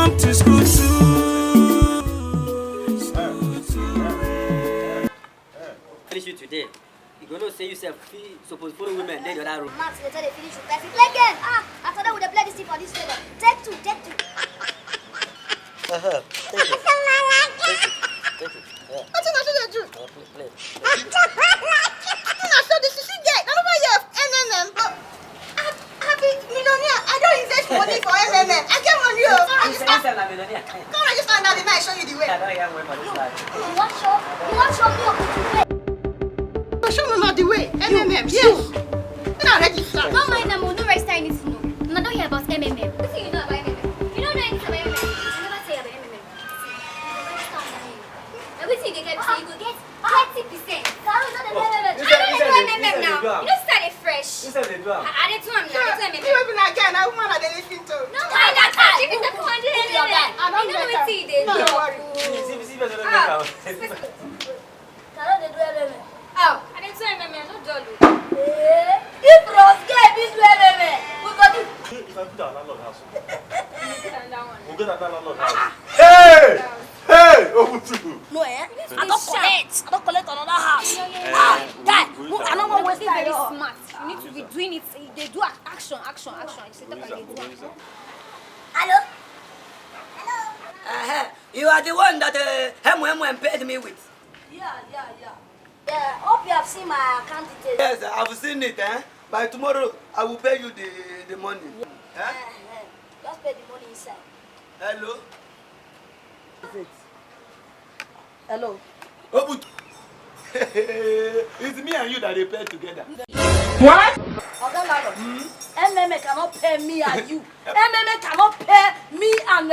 Welcome to school 2. Finish you today. You gonna say yourself supposed to follow women, then the other room. Max, they tell they finish with perfect. Play again. After that, we play this thing for this level. Take two. Take it. Yeah. What you gonna do? Play. So this is it. I don't know you have MMM, but happy millionaire. I don't invest money for MMM. I get money. Come register now. They might show you the way. You want show me your way? Show me not the way. MMM. Yes. Now register. Don't mind them. Don't register anything. No. I don't hear about MMM. What do you know about MMM? You don't know anything about MMM. I never say about MMM. Everything they get, you go get 20%. Carol, not the MMM. I don't do MMM now. You don't start it fresh. I did to him now. You even again. I woman that they listen to. No, mind that. If it's the 200 MMM, I don't know what they do. Don't worry. Carol, they do MMM. Oh, I didn't say MMM. No jolly. If Rose gave this to MMM, we got it. If I put our landlord house, That one. we'll get that landlord house. Hey! Hey! Obutu! No, I don't collect another house. Guy, I don't want to waste Very time. smart. You need to be doing it. They do action. You say that they do. Hello? You are the one that M paid me with. Yeah. Hope you have seen my account details. Yes, I've seen it. By tomorrow, I will pay you the money. Just pay the money inside. Hello? Hello? Obut. It's me and you that they pay together. Oga Landlord, MMA cannot pay me and you. MMA cannot pay me and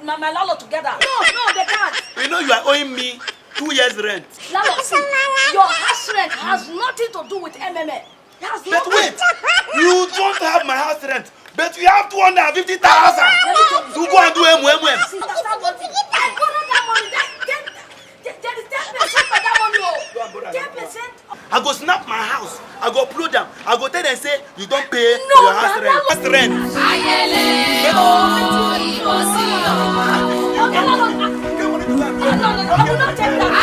my landlord together. No, they can't. You know you are owing me 2 years rent. Landlord, see, your house rent has nothing to do with MMA. But wait, you don't have my house rent, but you have 250,000 to go and do M. See, that's not what it is. I borrow that money. There is 10% for that money. Go and borrow 10%. I go snap my house. I go upload them. I go tell them say you don't pay No, your house rent. House rent. I will not take that.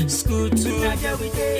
School 2.